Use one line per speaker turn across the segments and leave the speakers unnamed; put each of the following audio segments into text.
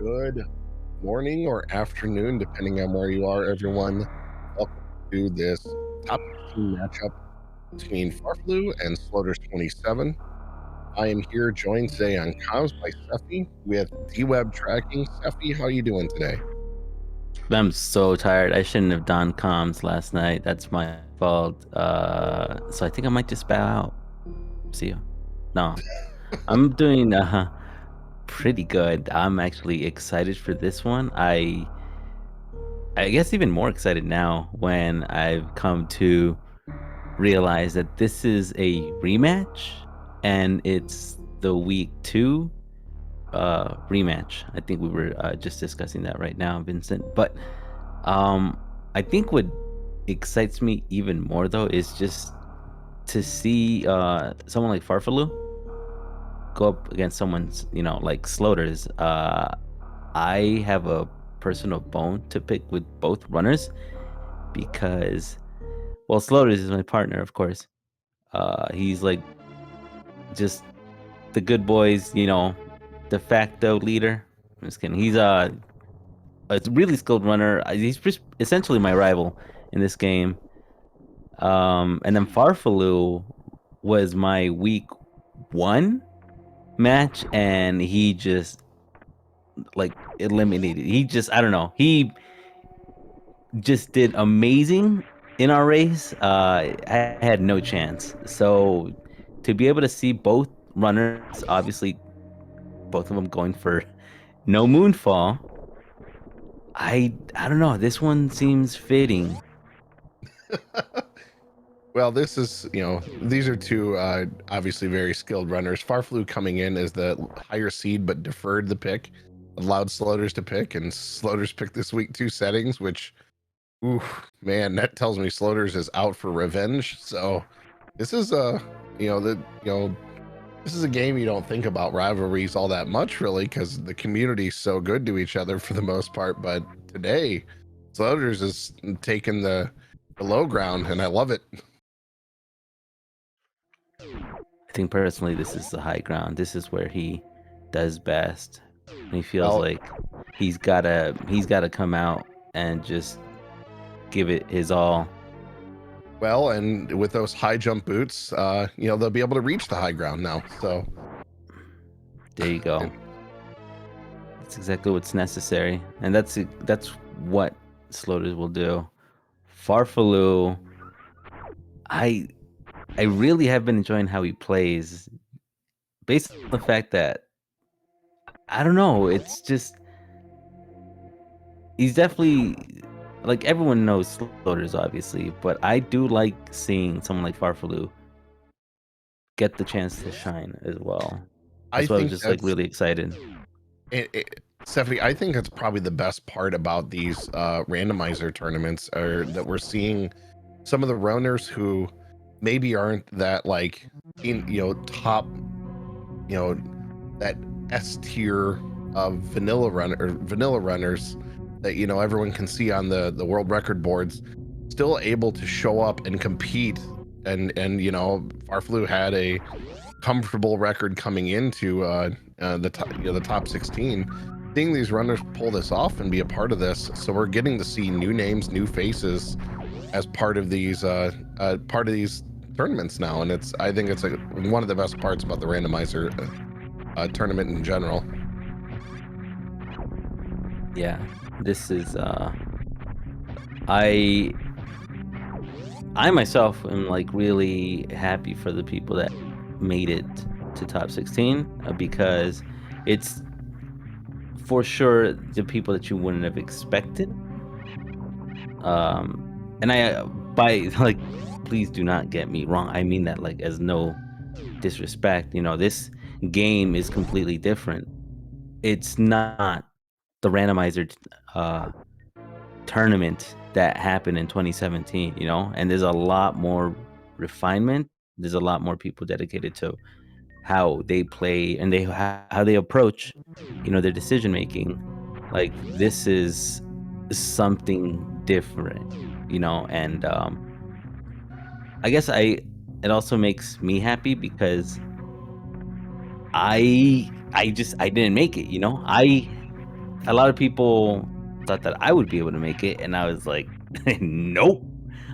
Good morning or afternoon, depending on where you are, everyone. Welcome to this top 16 matchup between farfelu and sloaters27. I am here joined today on comms by Seffi with D-Web tracking. Seffi, how are you doing today?
I'm so tired. I shouldn't have done comms last night. That's my fault. So I think I might just bow out. See you. No, I'm doing pretty good. I'm actually excited for this one. I guess even more excited now when I've come to realize that this is a rematch and it's the week 2 rematch. I think we were just discussing that right now, Vincent. But um I think what excites me even more though is just to see someone like Farfelu go up against someone's, like Sloaters. I have a personal bone to pick with both runners because well, Sloaters is my partner, of course. He's like just the good boys, de facto leader. I'm just kidding. He's a really skilled runner. He's just essentially my rival in this game. And then Farfelu was my week 1 match, and he just like eliminated. He just I don't know. He just did amazing in our race. I had no chance. So to be able to see both runners, obviously both of them going for no moonfall, I don't know. This one seems fitting.
Well, this is, these are two obviously very skilled runners. Farfelu coming in as the higher seed, but deferred the pick, allowed Sloaters to pick, and Sloaters picked this week 2 settings, which, ooh, man, that tells me Sloaters is out for revenge. So this is this is a game you don't think about rivalries all that much, really, because the community's so good to each other for the most part. But today, Sloaters is taking the low ground, and I love it.
I think personally this is the high ground. This is where he does best. And he feels
Well,
like he's gotta come out and just give it his all.
well, and with those high jump boots, they'll be able to reach the high ground now. So
There you go. That's exactly what's necessary. And that's what Sloaters will do. Farfelu, I I really have been enjoying how he plays based on the fact that I don't know, it's just he's definitely like everyone knows Sloaters obviously, but I do like seeing someone like Farfelu get the chance to shine as well.
I
That's why I was
think
just like
that's
really excited.
Stephanie. I think that's probably the best part about these randomizer tournaments, are that we're seeing some of the runners who maybe aren't that like top, that S tier of vanilla runners that everyone can see on the world record boards, still able to show up and compete. And Farflu had a comfortable record coming into the top 16. Seeing these runners pull this off and be a part of this, so we're getting to see new names, new faces as part of these tournaments now, and I think it's like one of the best parts about the randomizer tournament in general.
Yeah. This is I I myself am like really happy for the people that made it to top 16 because it's for sure the people that you wouldn't have expected. And I by like please do not get me wrong. I mean that like as no disrespect. This game is completely different. It's not the randomizer uh tournament that happened in 2017, and there's a lot more refinement. There's a lot more people dedicated to how they play and how they approach, their decision making. Like this is something different, and I guess it also makes me happy because I didn't make it. I a lot of people thought that I would be able to make it, and I was like, nope.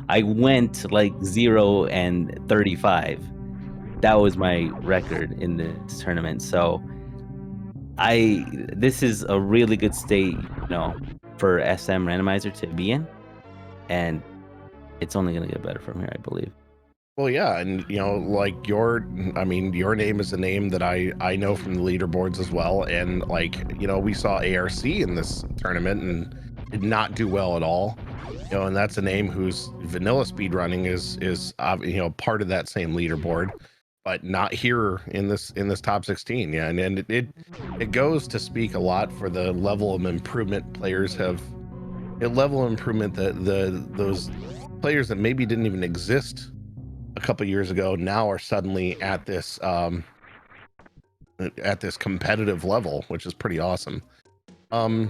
I went like 0 and 35. That was my record in this tournament. So this is a really good state, for SM Randomizer to be in, and it's only gonna get better from here, I believe.
Well, yeah, and like your name is a name that I know from the leaderboards as well, and like we saw ARC in this tournament and did not do well at all, and that's a name whose vanilla speedrunning is part of that same leaderboard, but not here in this top 16. Yeah, and it goes to speak a lot for the level of improvement players have, a level of improvement that those players that maybe didn't even exist a couple years ago now are suddenly at this competitive level, which is pretty awesome. Do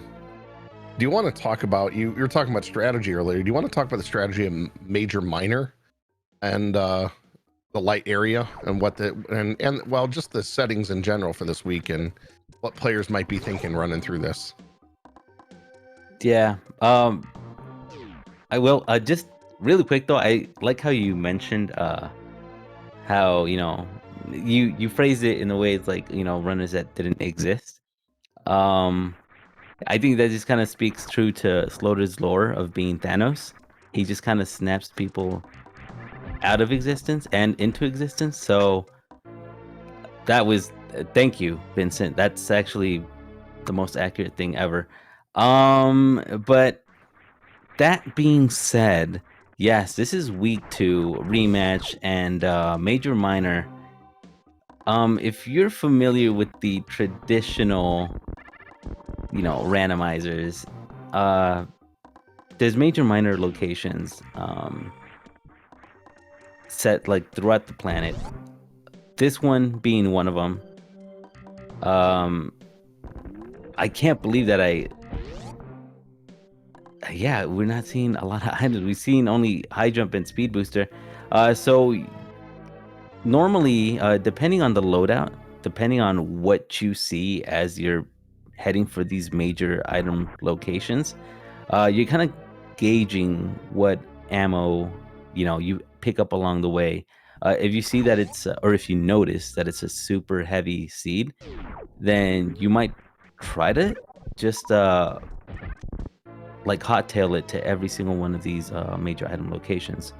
you want to talk about, you were talking about strategy earlier, do you want to talk about the strategy of major minor and the light area and what the and well, just the settings in general for this week and what players might be thinking running through this?
Yeah. I will. Just really quick though, I like how you mentioned how you phrased it in a way it's like runners that didn't exist. Um, I think that just kind of speaks true to Sloater's lore of being Thanos. He just kind of snaps people out of existence and into existence. So that was thank you, Vincent. That's actually the most accurate thing ever. But that being said, yes, this is week 2 rematch and major minor. If you're familiar with the traditional, randomizers, there's major minor locations set like throughout the planet. This one being one of them. I can't believe that yeah, we're not seeing a lot of items. We've seen only high jump and speed booster. So normally, depending on the loadout, depending on what you see as you're heading for these major item locations, you're kind of gauging what ammo you pick up along the way. If you see that it's or if you notice that it's a super heavy seed, then you might try to just like hot tail it to every single one of these major item locations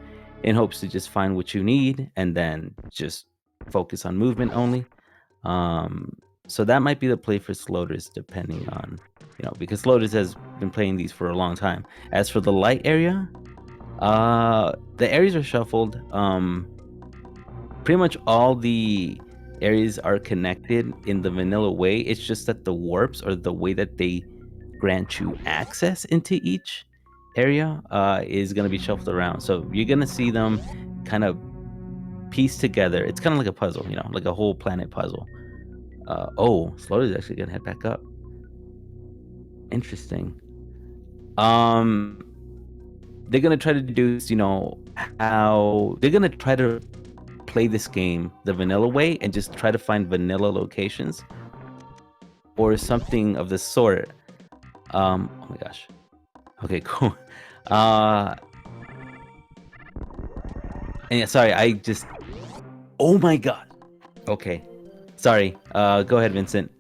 in hopes to just find what you need and then just focus on movement only. So that might be the play for Sloaters, depending on because Sloaters has been playing these for a long time. As for the light area, the areas are shuffled. Pretty much all the areas are connected in the vanilla way. It's just that the warps, or the way that they grant you access into each area, is going to be shuffled around. So you're going to see them kind of piece together. It's kind of like a puzzle, like a whole planet puzzle. Oh, Slaughter's actually going to head back up. Interesting. They're going to try to deduce, how they're going to try to play this game the vanilla way and just try to find vanilla locations or something of the sort. Oh my gosh. Okay, cool. And yeah, sorry, oh my god. Okay. Sorry. Go ahead, Vincent.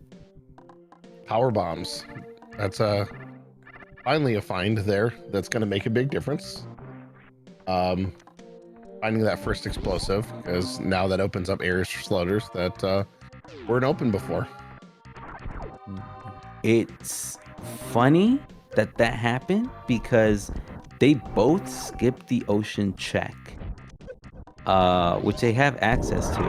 Power bombs. That's finally a find there that's going to make a big difference. Finding that first explosive, because now that opens up areas for Sloaters that weren't open before.
It's funny that happened because they both skipped the ocean check, which they have access to.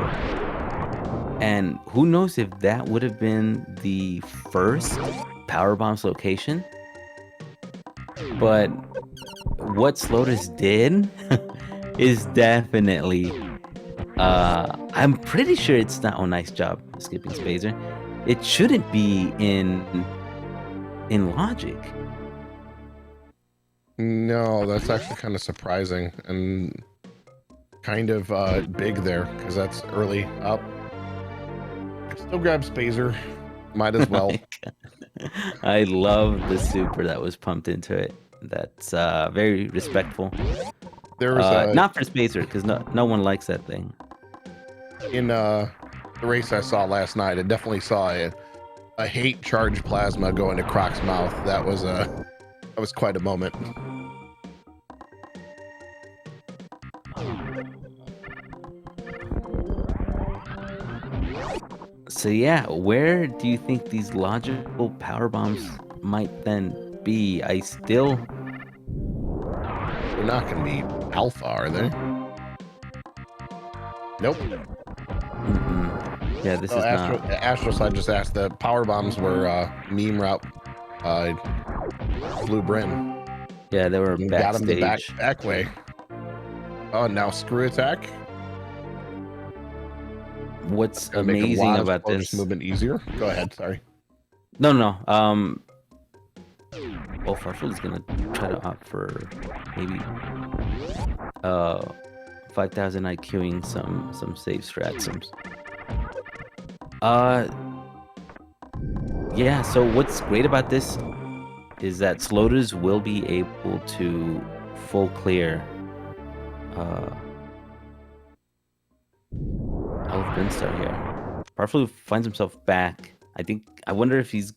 And who knows if that would have been the first power bombs location. But what Sloaters did is definitely I'm pretty sure it's not. Oh, nice job skipping Spazer. It shouldn't be in logic.
No, that's actually kind of surprising and kind of big there, because that's early up. Still grab Spazer, might as well.
I love the super that was pumped into it. That's very respectful.
There was
Not for Spacer, because no one likes that thing.
in the race I saw last night. I definitely saw a hate charge plasma go into Croc's mouth. That was quite a moment.
So yeah, where do you think these logical power bombs might then be?
They're not going to be alpha, are they? Nope.
Yeah, this is not.
Astroside just asked. The power bombs were meme route Blue Bryn.
Yeah, they were
And
backstage.
got him the back way. Oh, now screw attack.
What's amazing about this
movement easier? Go ahead. Sorry.
No. Well, farfelu is gonna try to opt for maybe 5,000 IQing some save strats. Yeah. So what's great about this is that sloaters will be able to full clear all of Brinstar here. farfelu finds himself back. I wonder if he's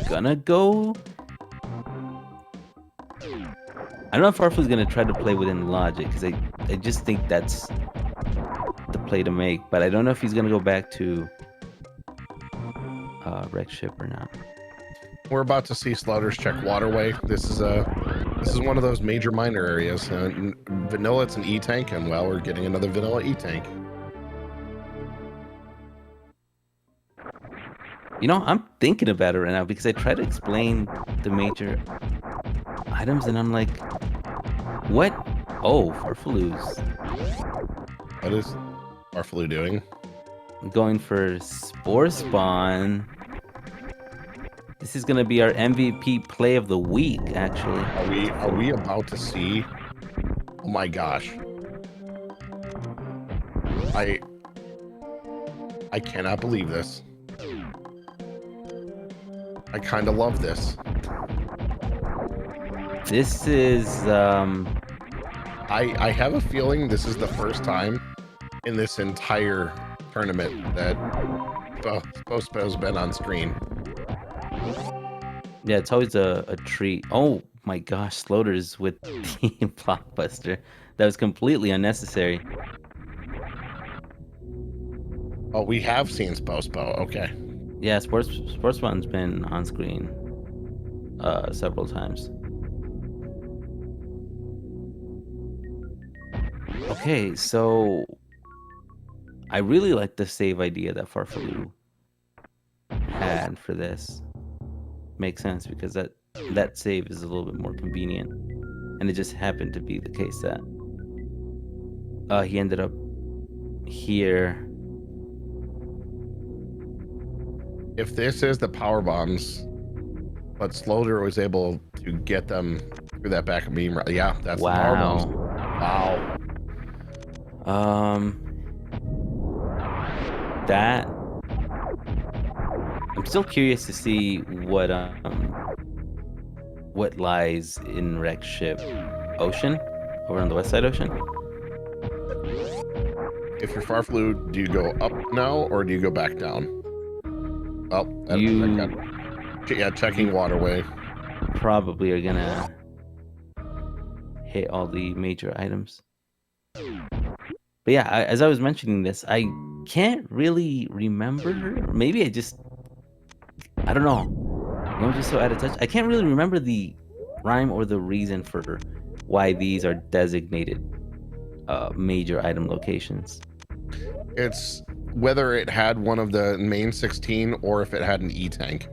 gonna go. I don't know if farfelu's gonna try to play within logic, because I just think that's the play to make. But I don't know if he's gonna go back to wreck ship or not.
We're about to see Slouters check waterway. This is one of those major minor areas. Vanilla, it's an E tank, and well, we're getting another vanilla E tank.
You know, I'm thinking about it right now because I try to explain the major items, and I'm like, what? Oh, farfelu's.
What is farfelu doing?
I'm going for Spore Spawn. This is gonna be our MVP play of the week, actually.
Are we about to see? Oh my gosh! I cannot believe this. I kind of love this.
This is
I have a feeling this is the first time in this entire tournament that Pospo's been on screen.
Yeah, it's always a treat. Oh my gosh, Sloaters with the blockbuster. That was completely unnecessary.
Oh, we have seen Pospo. Okay.
Yeah, Sportsman's been on screen several times. Okay, so I really like the save idea that farfelu had for this. Makes sense because that save is a little bit more convenient, and it just happened to be the case that he ended up here.
If this is the power bombs, but Sloater was able to get them through that back beam. Yeah, that's the power bombs. Wow.
That I'm still curious to see what lies in wreck ship ocean over on the west side ocean.
If you're farfelu, do you go up now or do you go back down? Oh, checking waterway.
Probably are gonna hit all the major items. But yeah, as I was mentioning this, I can't really remember. Maybe I don't know. I'm just so out of touch. I can't really remember the rhyme or the reason for why these are designated major item locations.
It's whether it had one of the main 16 or if it had an E tank.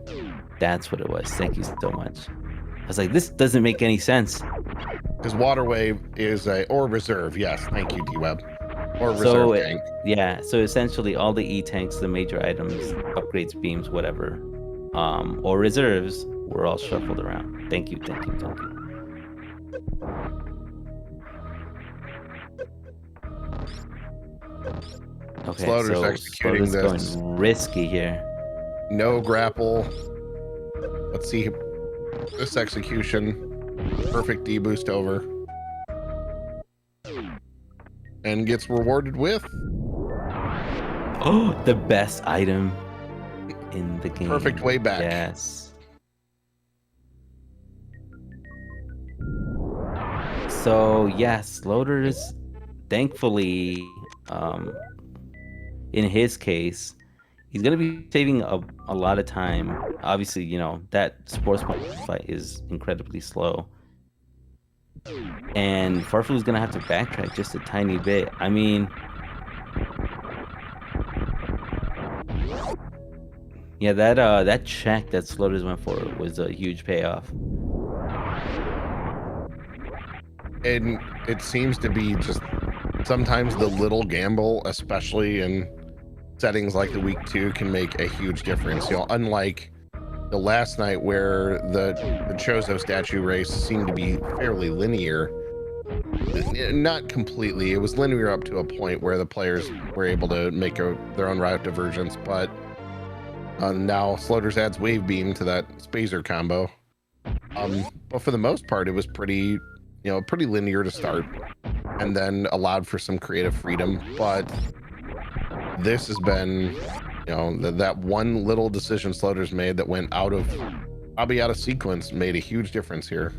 That's what it was. Thank you so much. I was like, this doesn't make any sense.
Because waterway is or reserve. Yes, thank you, D-Web. Or reserve tank.
Yeah, so essentially all the E tanks, the major items, upgrades, beams, whatever, or reserves were all shuffled around. Thank you. Okay,
Sloater's
so
executing
Sloater's
this.
going risky here.
No grapple. Let's see this execution. Perfect D-boost over. And gets rewarded with...
Oh, the best item in the game.
Perfect way back.
Yes. So, yes, Loaders, thankfully, in his case, he's going to be saving a lot of time. Obviously, you know, that sportsman fight is incredibly slow. And Farfelu's going to have to backtrack just a tiny bit. I mean, yeah, that check that Sloaters went for was a huge payoff.
And it seems to be just sometimes the little gamble, especially in settings like the week 2, can make a huge difference. You know, unlike the last night where the Chozo statue race seemed to be fairly linear. Not completely. It was linear up to a point where the players were able to make their own route divergence, but now Sloaters adds Wave Beam to that Spazer combo. But for the most part, it was pretty linear to start, and then allowed for some creative freedom. But this has been, you know, that one little decision Sloaters made that went probably out of sequence made a huge difference here.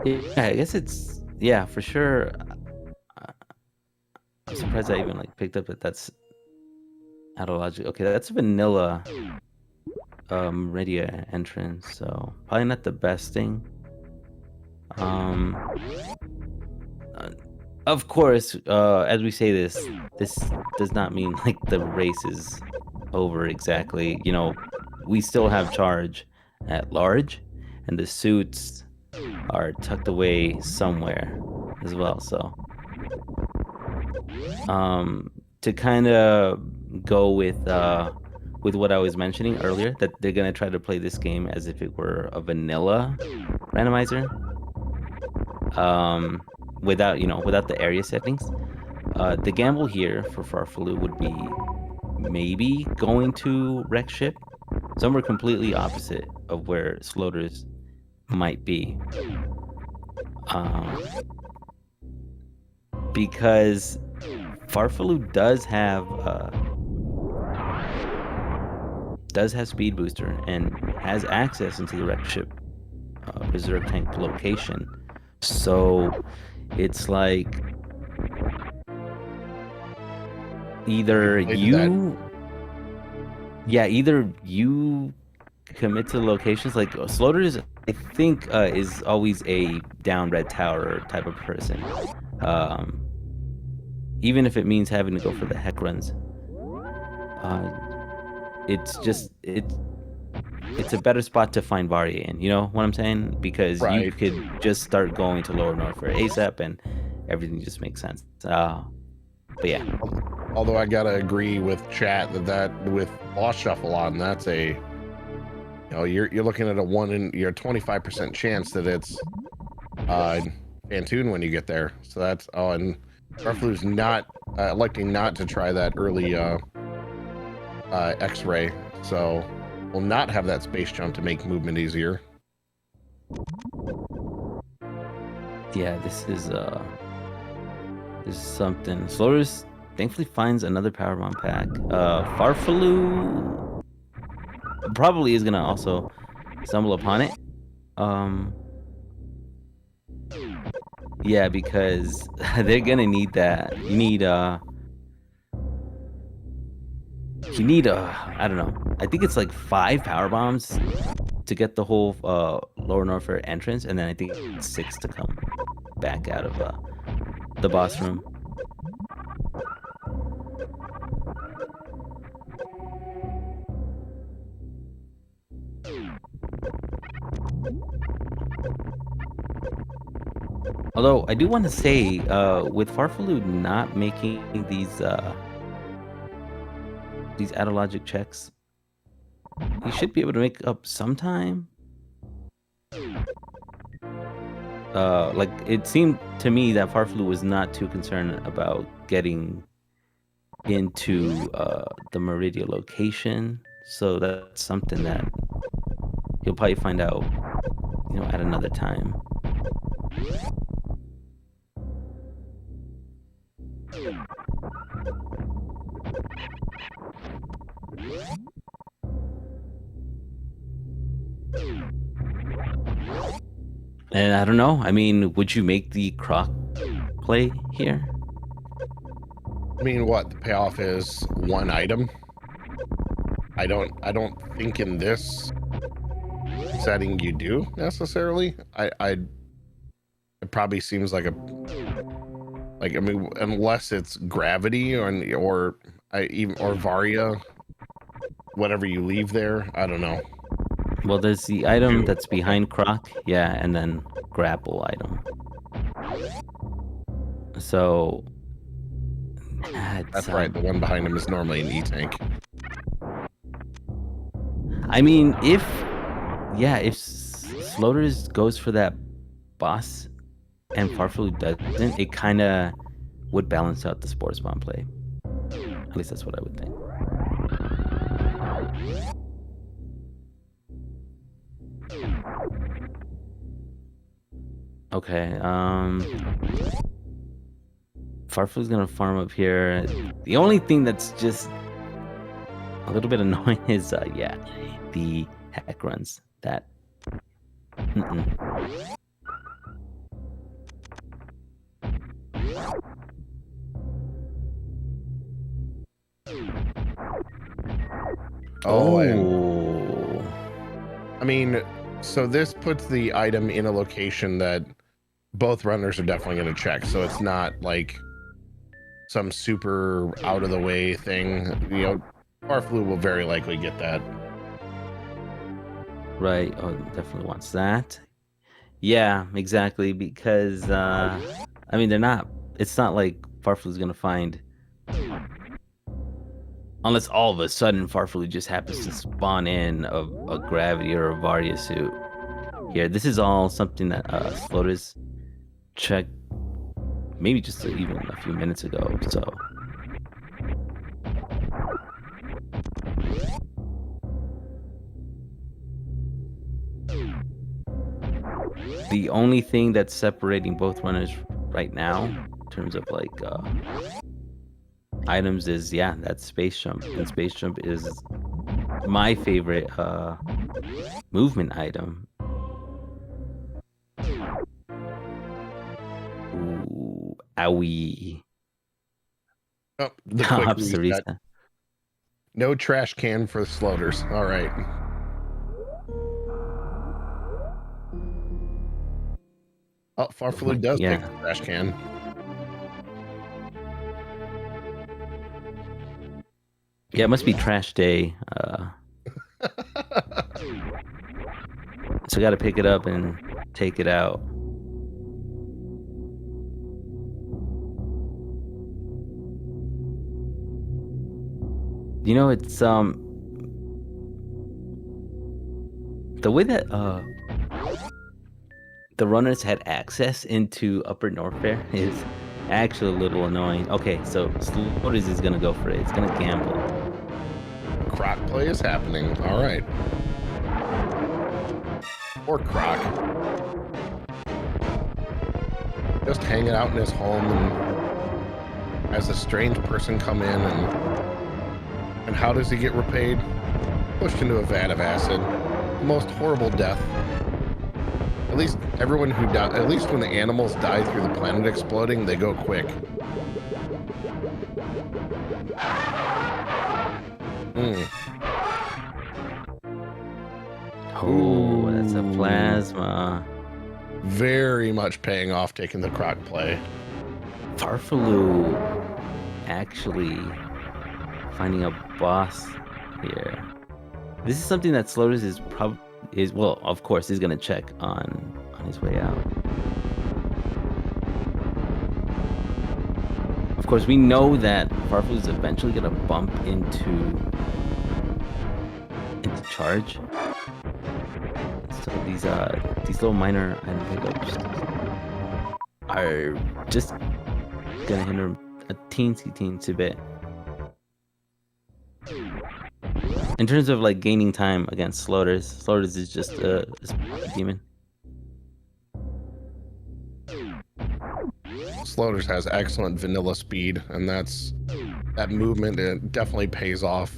Yeah, I guess it's, yeah, for sure. I'm surprised I even like picked up that that's out of logic. Okay, that's a vanilla Meridia entrance, so probably not the best thing. Of course, as we say this does not mean like the race is over exactly. You know, we still have charge at large, and the suits are tucked away somewhere as well. So, to kind of go with what I was mentioning earlier, that they're gonna try to play this game as if it were a vanilla randomizer, without the area settings. The gamble here for Farfelu would be maybe going to Wreck Ship, somewhere completely opposite of where Sloaters might be, because Farfelu does have speed booster and has access into the Wreck Ship reserve tank location. So it's like either you commit to the locations. Like Sloaters, I think, is always a down red tower type of person, even if it means having to go for the heck runs. It's a better spot to find Varia in, you know what I'm saying? Because
Right.
you could just start going to Lower North for ASAP and everything just makes sense. But yeah.
Although I gotta agree with chat that with boss shuffle on, that's you're looking at a 25% chance that it's Phantoon when you get there. So that's and Farfelu's not electing not to try that early X-ray, so we'll not have that space jump to make movement easier.
Yeah, this is something. Sloaters thankfully finds another power bomb pack. Farfelu probably is gonna also stumble upon it. Yeah, because they're gonna need that. You need I don't know. I think it's like 5 power bombs to get the whole Lower Norfolk entrance, and then I think it's 6 to come back out of the boss room. Although I do want to say, with Farfelu not making these out-of-logic checks, he should be able to make up some time. Like, it seemed to me that Farfelu was not too concerned about getting into the Meridia location. So that's something that he'll probably find out, at another time. And I don't know. I mean, would you make the croc play here?
I mean, what the payoff is one item. I don't think in this setting you do necessarily. It probably seems like I mean, unless it's gravity or Varia, whatever you leave there. I don't know.
Well, there's the item that's behind croc, yeah, and then grapple item. So
that's right. The one behind him is normally an E-tank.
I mean, if Sloaters goes for that boss and farfelu doesn't, it kind of would balance out the spore spawn play. At least that's what I would think. Okay, farfelu's gonna farm up here. The only thing that's just a little bit annoying is the hack runs. That
I mean, so this puts the item in a location that both runners are definitely going to check. So it's not like some super out of the way thing. farfelu will very likely get that.
Right. Oh, definitely wants that. Yeah, exactly. Because I mean, it's not like farfelu's going to find, unless all of a sudden farfelu just happens to spawn in a gravity or a Varia suit here. This is all something that Sloaters checked maybe just even a few minutes ago. So the only thing that's separating both runners right now in terms of like items is that space jump. And space jump is my favorite movement item. Ooh, owie.
Oh, the quick reset. No trash can for the sloaters. All right. Oh, farfelu does take the trash can.
Yeah, it must be trash day. So got to pick it up and take it out. It's the way that the runners had access into Upper Norfair is actually a little annoying. Okay, so Sloaters is gonna go for it. It's gonna gamble.
Croc play is happening. All right. Poor Croc. Just hanging out in his home and has a strange person come in and how does he get repaid? Pushed into a vat of acid. The most horrible death. At least everyone who died, at least when the animals die through the planet exploding, they go quick.
Oh, that's a plasma.
Very much paying off taking the croc play.
farfelu actually finding a boss here. This is something that Sloaters well, of course, he's gonna check on his way out. Of course, we know that farfelu is eventually gonna bump into charge. So these little minor item pickups are just gonna hinder him a teensy bit. In terms of like gaining time against Sloaters, Sloaters is just a demon.
Sloaters has excellent vanilla speed, and that movement, it definitely pays off.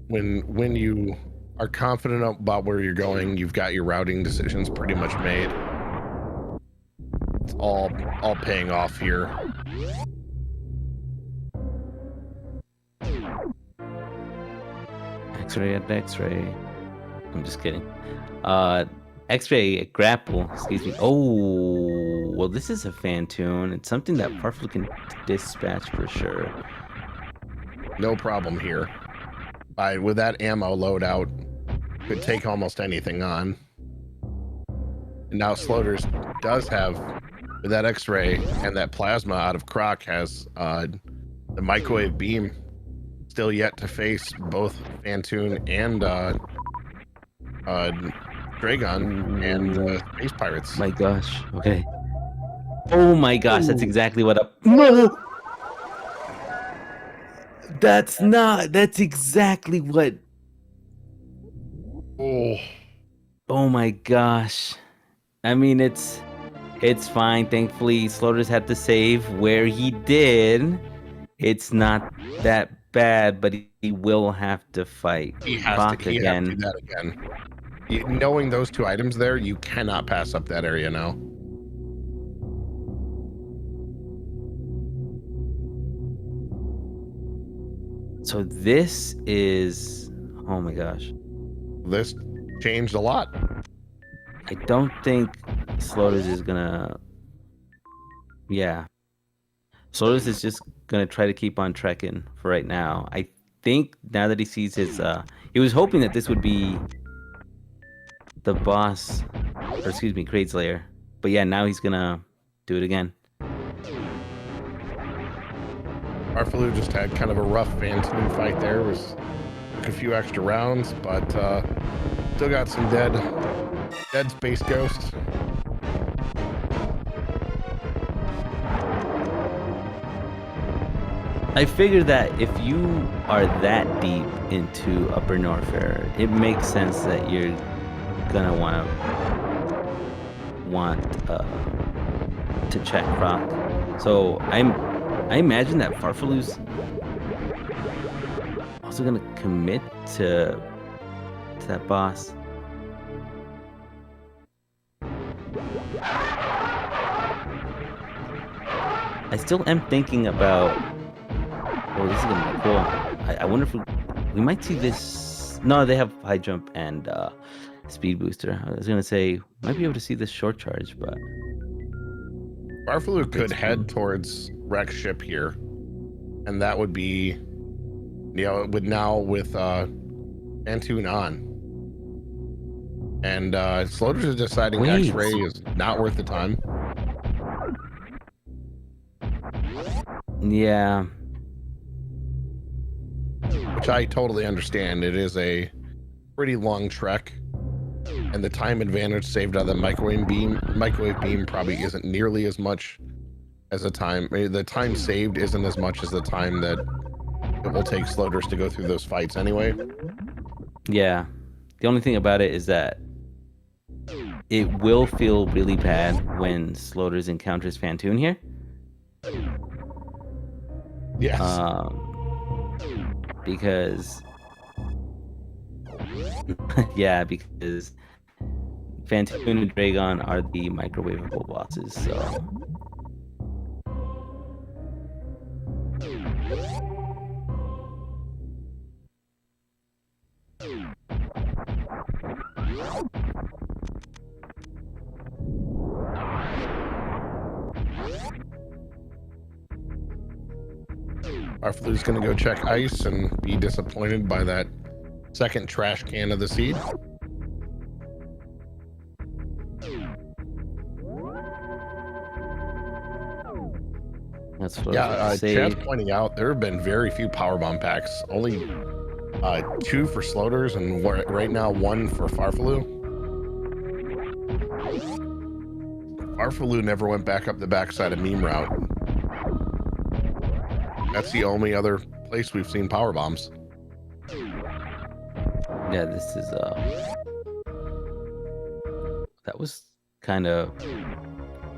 When you are confident about where you're going, you've got your routing decisions pretty much made. It's all paying off here.
X-ray at X-ray. I'm just kidding. X-ray grapple. Excuse me. Oh, well, this is a fan tune. It's something that farfelu can dispatch for sure.
No problem here. With that ammo loadout, could take almost anything on. And now Sloaters does have, with that X-ray and that plasma out of Croc, has the microwave beam. Still yet to face both Fantoon and Dragon and Space Pirates.
My gosh. Okay. Oh my gosh, that's exactly what No! That's not. That's exactly what.
Oh.
Oh my gosh. I mean, it's fine. Thankfully, Sloaters had to save where he did. It's not that bad, but he will have to fight.
He has to do that again. Knowing those two items there, you cannot pass up that area now.
So this is, oh my gosh.
This changed a lot.
I don't think Sloaters is gonna, yeah. Sloaters is just gonna try to keep on trekking for right now. I think now that he sees his, he was hoping that this would be the boss, or excuse me, Kraid's lair. But yeah, now he's gonna do it again.
farfelu just had kind of a rough Fantoon fight there. Took a few extra rounds, but still got some dead space ghosts.
I figure that if you are that deep into Upper Norfair, it makes sense that you're gonna want to check Croc. So I imagine that farfelu's also gonna commit to that boss. I still am thinking about. Oh, this is gonna be cool. I wonder if we might see this. No, they have high jump and speed booster. I was gonna say might be able to see this short charge, but
farfelu could head towards Rex ship here, and that would be, with Fantoon on, and Sloaters is deciding X-ray is not worth the time.
Yeah.
Which I totally understand. It is a pretty long trek, and the time advantage saved out of the microwave beam probably isn't nearly as much as the time saved isn't as much as the time that it will take Sloaters to go through those fights anyway.
Yeah. The only thing about it is that it will feel really bad when Sloaters encounters Fantoon here.
Yes.
Because because Fantoon and Dragon are the microwavable bosses, so
farfelu's gonna go check ice and be disappointed by that second trash can of the seed.
that's what
Chad's pointing out there have been very few powerbomb packs. Only 2 for Sloaters and right now 1 for farfelu. farfelu never went back up the backside of meme route. That's the only other place we've seen power bombs.
Yeah, this is that was kind of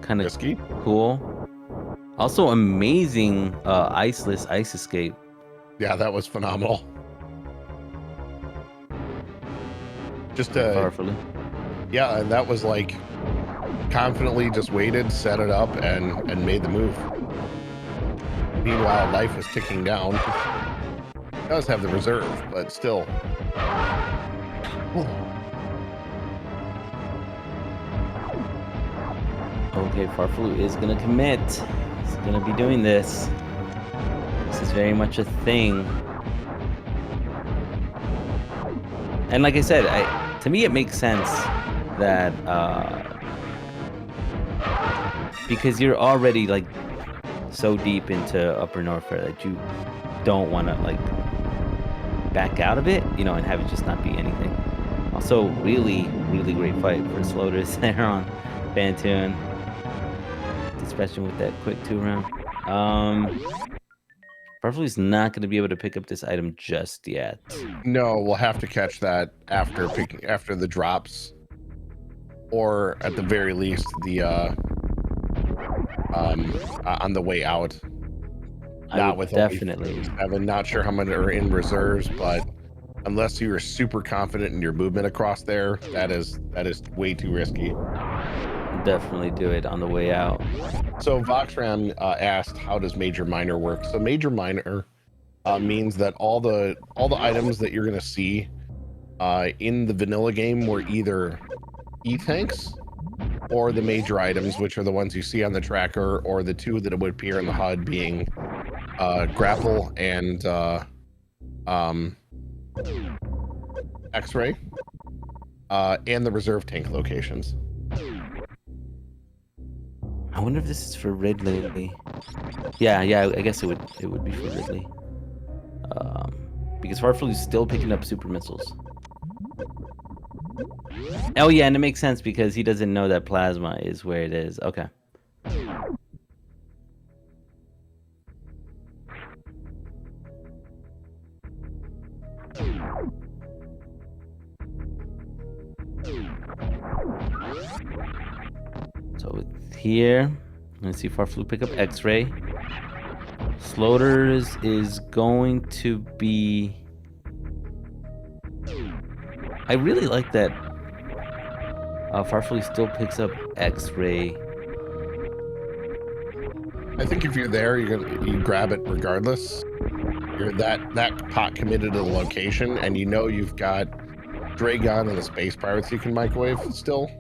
Risky.
cool. Also amazing iceless ice escape.
Yeah, that was phenomenal. Just
Farfelu.
yeah, and that was like confidently just waited, set it up, and made the move. Meanwhile, life was ticking down. It does have the reserve, but still.
Okay, Farfelu is gonna commit. He's gonna be doing this. This is very much a thing. And like I said, to me it makes sense that because you're already like so deep into Upper Norfair that you don't want to like back out of it, you know, and have it just not be anything. Also, really great fight for Sloaters there on Bantoon. Dispatching with that quick 2-round. Farfelu's not going to be able to pick up this item just yet.
No, we'll have to catch that after the drops, or at the very least the on the way out. Not with
definitely.
I'm not sure how many are in reserves, but unless you are super confident in your movement across there, that is way too risky.
Definitely do it on the way out.
So Voxram asked, how does Major Minor work? So Major Minor means that all the items that you're going to see in the vanilla game were either E-tanks or the major items, which are the ones you see on the tracker, or the two that would appear in the HUD being grapple and X-ray, and the reserve tank locations.
I wonder if this is for Ridley. Yeah, I guess it would be for Ridley. Because Farfelu's still picking up super missiles. Oh yeah, and it makes sense because he doesn't know that plasma is where it is. Okay. So here, let's see Farfelu pick up X-ray. Sloaters is going to be... I really like that Farfelu still picks up X-ray.
I think if you're there, you grab it regardless. You're that pot committed to the location, and you know you've got Dragon and the Space Pirates you can microwave still.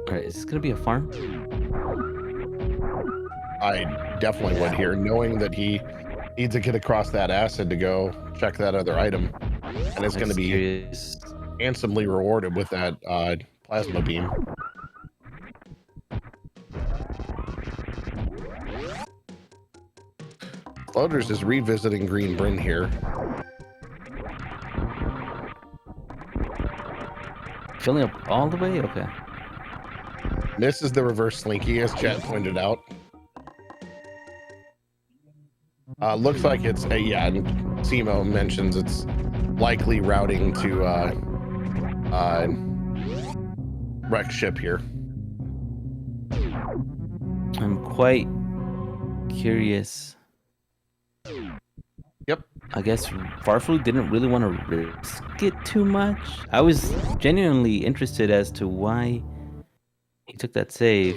Alright, is this gonna be a farm?
I definitely would here, knowing that he needs to get across that acid to go check that other item, and it's going to be handsomely rewarded with that plasma beam. Floaters is revisiting Green Bryn here.
Filling up all the way? Okay.
This is the reverse slinky, as Chet pointed out. Looks like it's yeah, and Simo mentions it's likely routing to wrecked ship here.
I'm quite curious.
Yep.
I guess Farfelu didn't really want to risk it too much. I was genuinely interested as to why he took that save.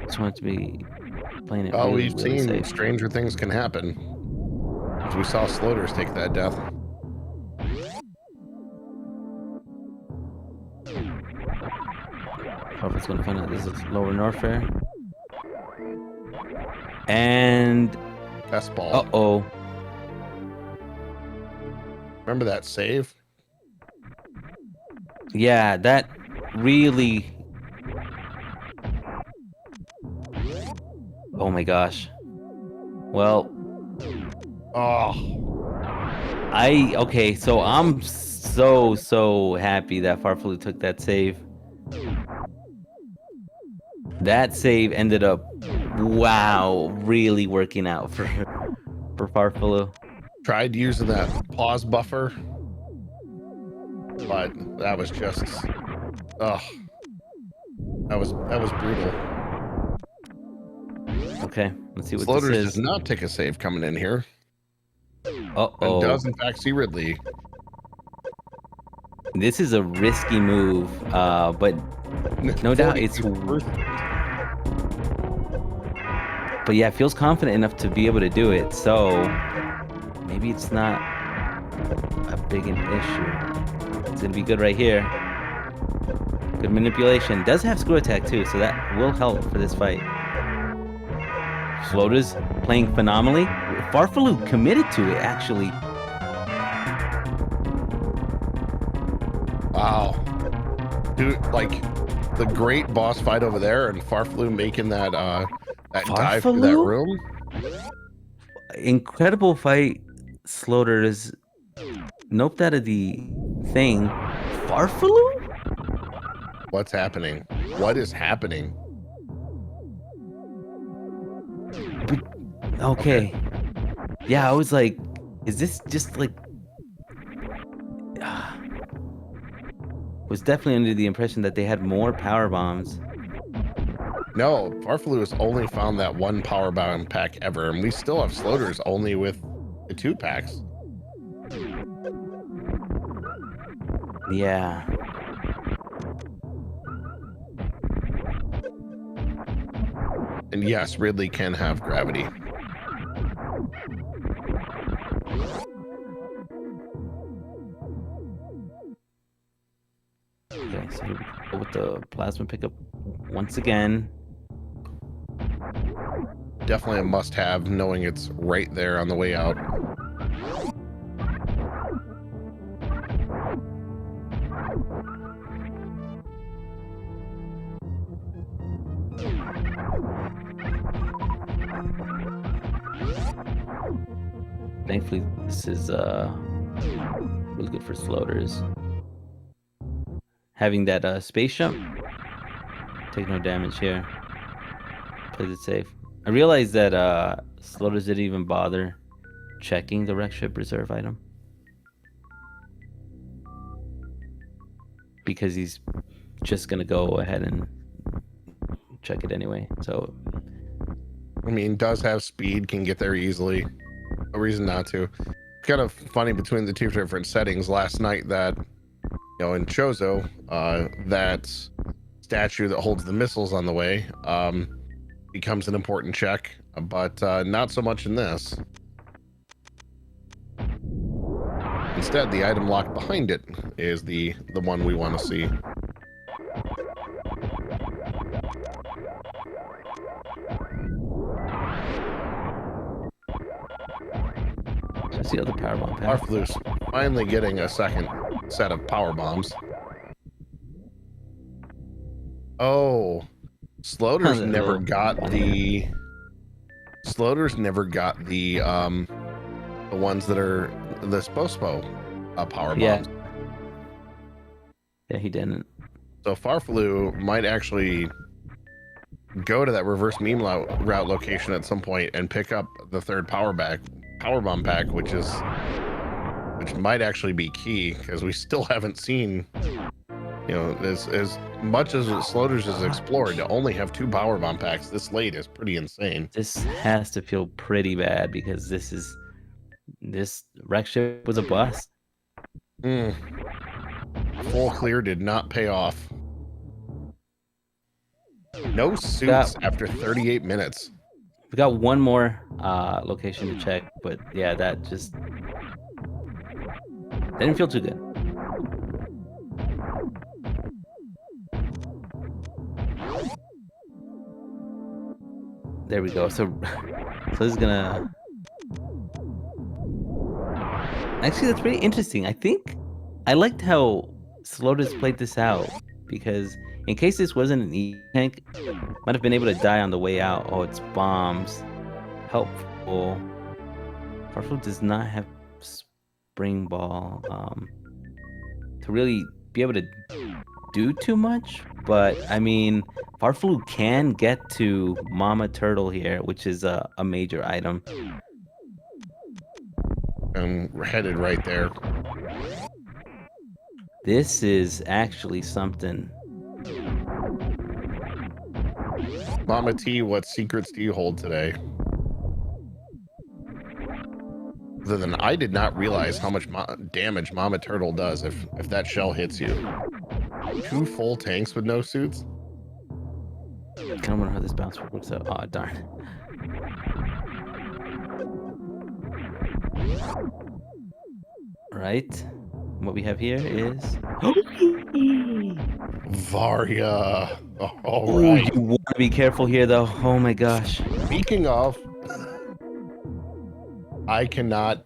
Just wanted to be playing it.
Oh,
really,
we've
really
seen
safe.
stranger things can happen. As we saw Sloaters take that death.
Farfelu's gonna find out this is Lower Norfair. And
Test ball.
uh-oh.
Remember that save?
Yeah, that really... Oh my gosh. Well...
Oh.
Okay, so I'm so happy that farfelu took that save. That save ended up, wow, really working out for farfelu.
Tried using that pause buffer, but that was just, ugh, that was brutal.
Okay, let's see what
Sloaters
this
does
is.
not take a save coming in here, and
Uh-oh.
does in fact see Ridley.
This is a risky move, but no doubt it's worth it. But yeah, feels confident enough to be able to do it, so maybe it's not a big an issue. It's gonna be good right here. Good manipulation. Does have screw attack too, so that will help for this fight. Floaters playing phenomenally. farfelu committed to it, actually.
Wow. Dude, like the great boss fight over there and farfelu making that dive through that room.
Incredible fight. Sloaters noped out of the thing. farfelu?
What's happening? What is happening?
Okay. Yeah, I was like, is this just like... was definitely under the impression that they had more power bombs.
No, farfelu has only found that one power bomb pack ever, and we still have sloaters only with the 2 packs.
Yeah.
And yes, Ridley can have gravity.
Okay, so here we go with the plasma pickup once again.
Definitely a must-have, knowing it's right there on the way out.
Thankfully, this is really good for sloaters. Having that space jump, take no damage here. Plays it safe. I realized that sloaters didn't even bother checking the wreck ship reserve item because he's just gonna go ahead and check it anyway. So,
I mean, does have speed, can get there easily. No reason not to. Kind of funny between the 2 different settings last night that, you know, in Chozo, that statue that holds the missiles on the way becomes an important check, but not so much in this. Instead, the item locked behind it is the one we want to see.
Let's see other power bomb pack.
farfelu's finally getting a second set of power bombs. Oh, Sloaters never got the ones that are the Spospo power bombs.
Yeah, he didn't.
So farfelu might actually go to that reverse meme route location at some point and pick up the third power bomb pack, which might actually be key because we still haven't seen, you know, as much as Sloaters has explored, to only have 2 power bomb packs this late is pretty insane.
This has to feel pretty bad because this wreck ship was a bust.
Full clear did not pay off. No suits after 38 minutes.
We got one more location to check, but yeah, that just didn't feel too good. There we go. So this is gonna... Actually, that's pretty interesting. I think I liked how Sloaters played this out, because in case this wasn't an E-tank, might have been able to die on the way out. Oh, it's bombs. Helpful. farfelu does not have spring ball to really be able to do too much. But I mean, farfelu can get to Mama Turtle here, which is a major item.
And we're headed right there.
This is actually something.
Mama T, what secrets do you hold today? Other than I did not realize how much damage Mama Turtle does if that shell hits you. 2 full tanks with no suits?
I kind of wonder how this bounce works out. Oh, darn. Right. What we have here is
Varia. All
oh,
right.
you want to be careful here, though. Oh my gosh.
Speaking of, I cannot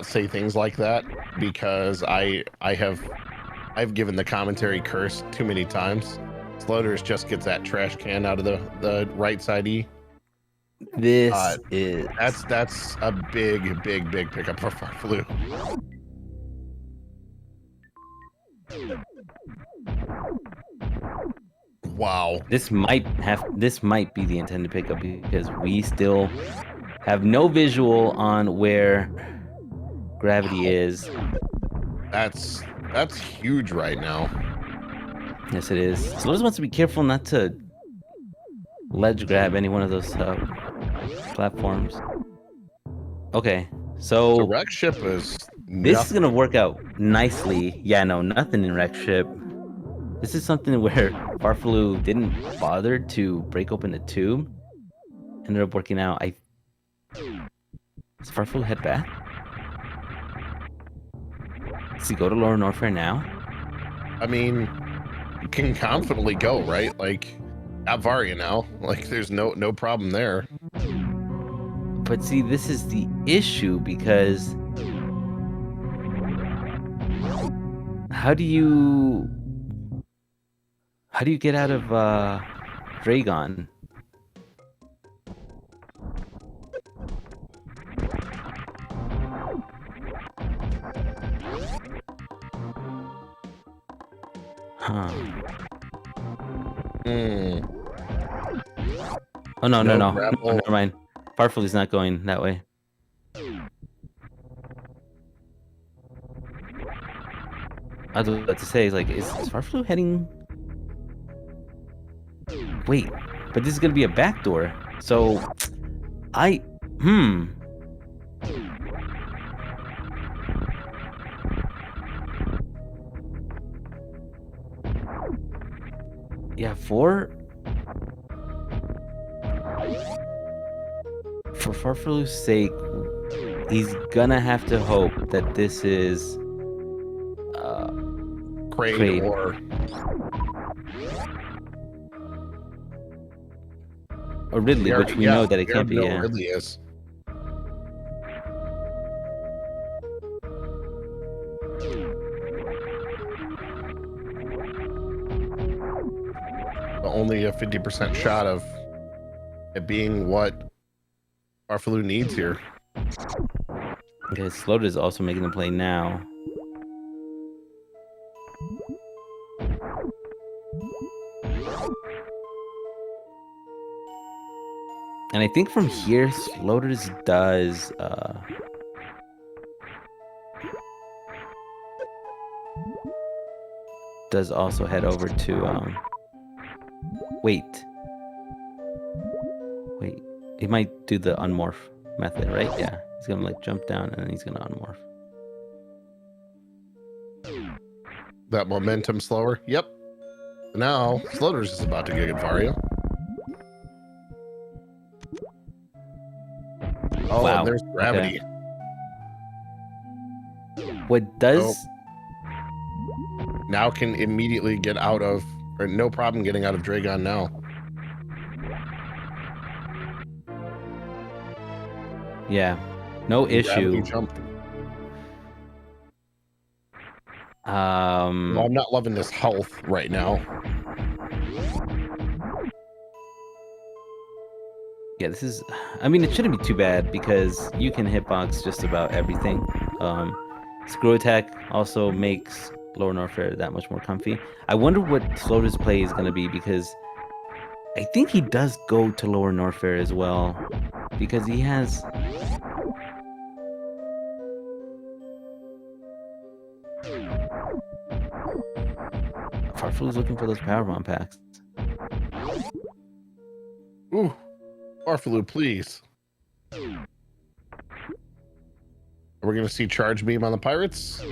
say things like that because I've given the commentary curse too many times. Sloaters just gets that trash can out of the right side E.
This is
that's a big pickup for farfelu. Wow.
This might be the intended pickup because we still have no visual on where gravity is.
That's huge right now.
Yes, it is. Sloaters wants to be careful not to ledge grab any one of those platforms. Okay, so
The wreck ship is
this is gonna work out nicely. Yeah, no, nothing in wreck ship. This is something where farfelu didn't bother to break open the tube. Ended up working out. Does farfelu head back? Does he go to Lower Norfair now?
I mean, you can confidently go, right? Like, at Varia now. Like, there's no problem there.
But see, this is the issue because how do you get out of Dragon? Huh. Oh no, never mind. Farfelu's not going that way. I was about to say, like, is farfelu heading? Wait, but this is gonna be a backdoor. So, yeah, for farfelu's sake, he's gonna have to hope that this is
Crane or
Ridley, which we know that it can't be. Yeah,
Ridley is. Only a 50% shot of it being what farfelu needs here.
Okay, Sloater is also making the play now. And I think from here, Sloaters does also head over to wait, he might do the unmorph method, right? Yeah, he's gonna like jump down and then he's gonna unmorph.
That momentum slower. Yep. Now Sloaters is about to get Varia. Oh,
wow.
And there's gravity.
Okay. What does
now can immediately get out of, or no problem getting out of Dragon now.
Yeah, no issue.
Jump. Well, I'm not loving this health right now.
Yeah, this is, I mean, it shouldn't be too bad because you can hitbox just about everything. Screw attack also makes Lower Norfair that much more comfy. I wonder what Sloater's play is going to be, because I think he does go to Lower Norfair as well, because he has... Farfelu's looking for those power bomb packs.
Ooh, farfelu, please. We're gonna see charge beam on the pirates.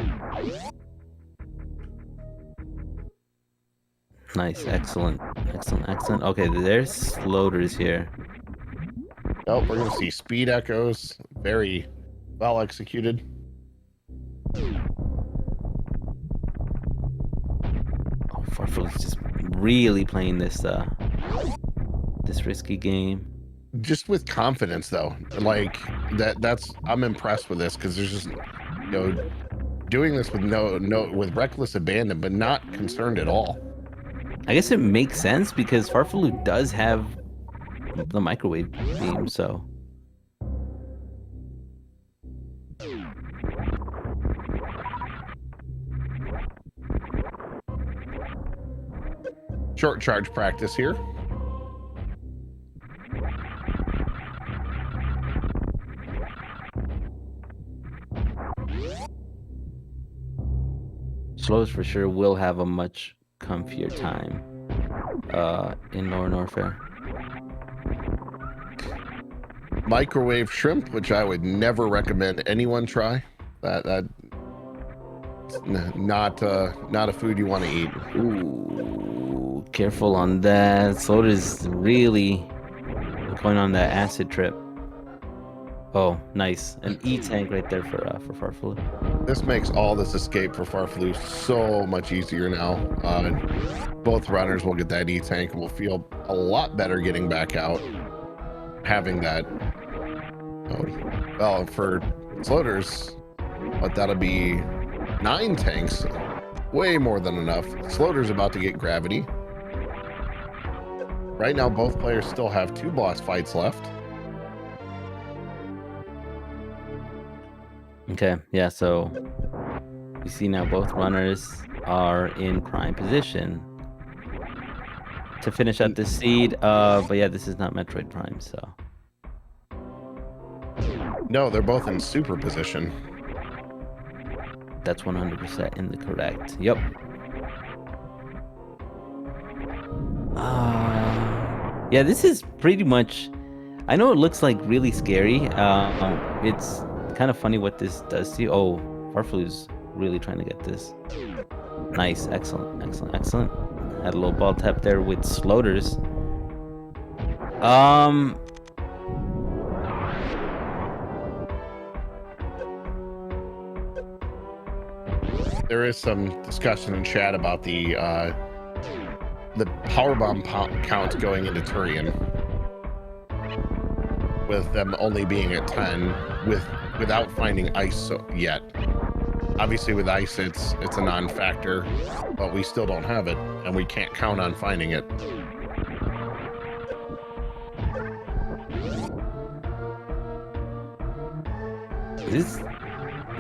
Nice, excellent, excellent, excellent. Okay, there's sloaters here.
Oh, we're gonna see speed echoes. Very well executed.
Oh, Farfelu's just really playing this this risky game.
Just with confidence, though. Like that's I'm impressed with this, because there's just, you know, doing this with with reckless abandon, but not concerned at all.
I guess it makes sense, because Farfelu does have the microwave beam, so.
Short charge practice here.
Slows for sure will have a much comfier time in Lower Norfair.
Microwave shrimp, which I would never recommend anyone try. That not a food you want to eat.
Ooh, careful on that. Sloater's really going on that acid trip. Oh, nice. An E-tank right there for Farfelu.
This makes all this escape for Farfelu so much easier now. Both runners will get that E-tank and will feel a lot better getting back out, having that. Oh, well, for sloaters, but that'll be 9 tanks. Way more than enough. Sloater's about to get gravity. Right now, both players still have 2 boss fights left.
Okay, yeah, so you see now both runners are in prime position to finish out this seed. But yeah, this is not Metroid Prime, so.
No, they're both in super position.
That's 100% in the correct. Yep. Yeah, this is pretty much... I know it looks like really scary. It's kind of funny what this does to you. Oh, Farfelu's really trying to get this. Nice, excellent, excellent, excellent. Had a little ball tap there with sloaters.
There is some discussion in chat about the powerbomb count going into Turian, with them only being at 10 without finding ice yet. Obviously with ice it's a non-factor, but we still don't have it and we can't count on finding it.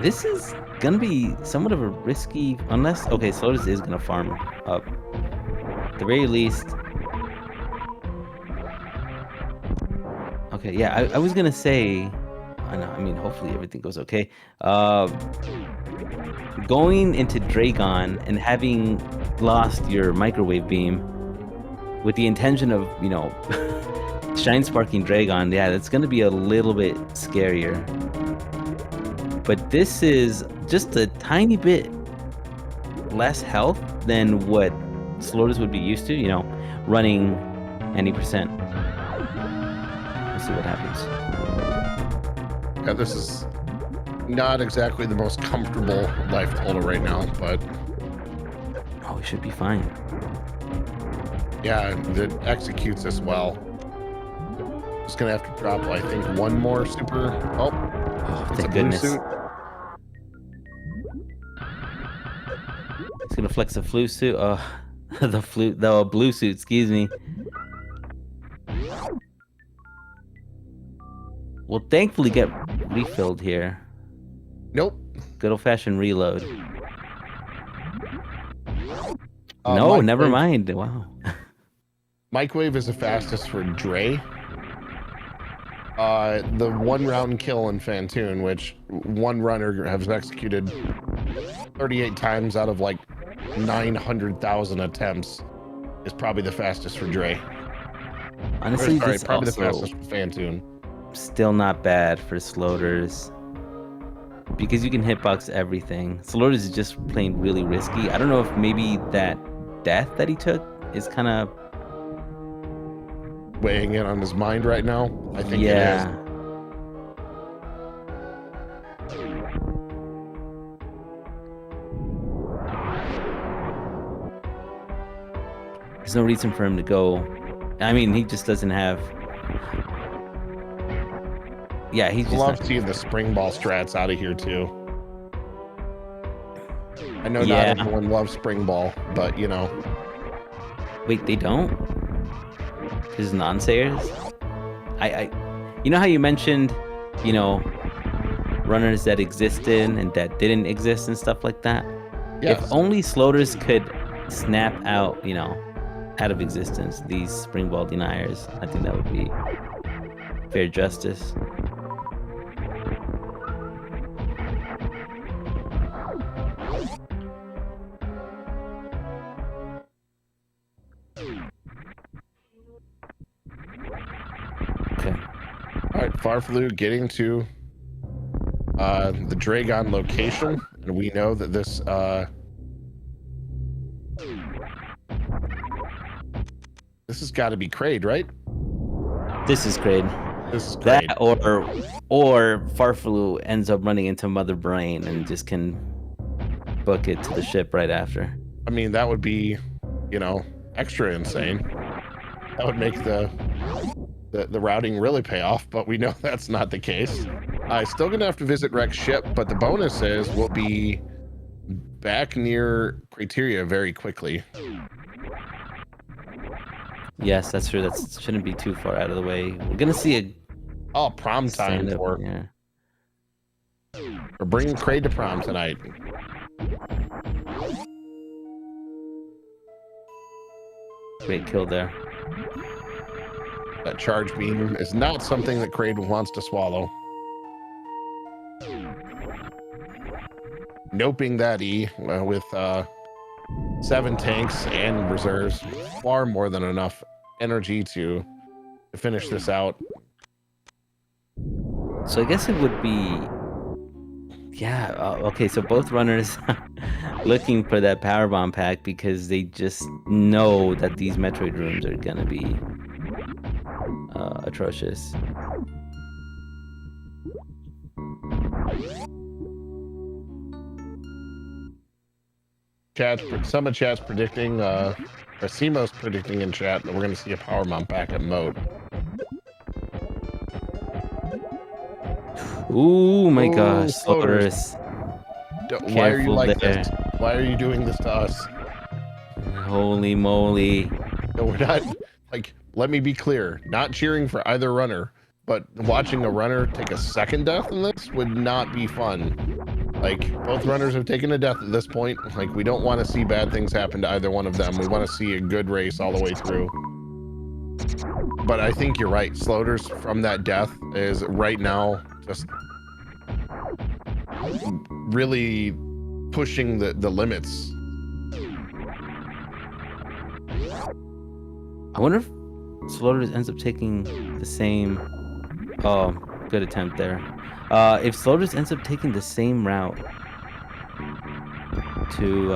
This is gonna be somewhat of a risky, unless... Okay, Sloaters is gonna farm up. At the very least. Okay, yeah, I was gonna say... I mean, hopefully everything goes okay. Going into Dragon and having lost your microwave beam with the intention of, you know, shine sparking Dragon, yeah, that's gonna be a little bit scarier. But this is just a tiny bit less health than what Sloaters would be used to, you know, running any percent. We'll see what happens.
Yeah, this is not exactly the most comfortable life total right now, but...
Oh, we should be fine.
Yeah, it executes this well. Just gonna have to drop, I think, one more super... Oh, it's a blue suit.
It's gonna flex a flu suit. The blue suit, excuse me. We'll thankfully get refilled here.
Nope,
Good old-fashioned reload. No, never mind. Wow.
Microwave is the fastest for Dre. The 1-round kill in Fantoon, which one runner has executed 38 times out of like 900,000 attempts, is probably the fastest for Dre.
Honestly,
sorry,
this
probably the
also
fastest for Fantoon.
still not bad for sloaters because you can hitbox everything. Sloaters is just plain really risky. I don't know if maybe that death that he took is kind of
weighing in on his mind right now. I think it is.
There's no reason for him to go. I mean, he just doesn't have. Yeah, he's just.
Love seeing the spring ball strats out of here too. I know
Yeah.
not everyone loves spring ball, but you know.
Wait, they don't? This is non-sayers? You know how you mentioned, you know, runners that existed and that didn't exist and stuff like that?
Yes.
If only sloaters could snap out, you know, out of existence these spring ball deniers, I think that would be fair justice. Okay.
All right, farfelu getting to the Dragon location, and we know that this this has got to be Kraid, right?
This is Kraid.
This is Kraid.
That or farfelu ends up running into Mother Brain and just can book it to the ship right after.
I mean, that would be, you know, extra insane. That would make the routing really pay off, but we know that's not the case. Still gonna have to visit Rex ship, but the bonus is we'll be back near Criteria very quickly.
Yes, that's true. That shouldn't be too far out of the way. We're gonna see a
prom time for.
Yeah.
We're bringing Kraid to prom tonight.
Great kill there.
That charge beam is not something that Kraid wants to swallow. Noping that E with 7 tanks and reserves, far more than enough energy to finish this out.
So I guess it would be, yeah. Okay, so both runners looking for that power bomb pack because they just know that these Metroid rooms are gonna be atrocious.
Some of chat's predicting, or Simo's predicting in chat that we're going to see a power bomb pack at mode.
Ooh, my gosh, sloaters.
Why are you like this? Why are you doing this to us?
Holy moly.
No, we're not, like, let me be clear, not cheering for either runner, but watching a runner take a second death in this would not be fun. Like, both runners have taken a death at this point. Like, we don't want to see bad things happen to either one of them. We want to see a good race all the way through. But I think you're right. Sloaters from that death is right now just really pushing the limits.
I wonder if Sloaters ends up taking the same. Oh, good attempt there. If Sloaters ends up taking the same route to,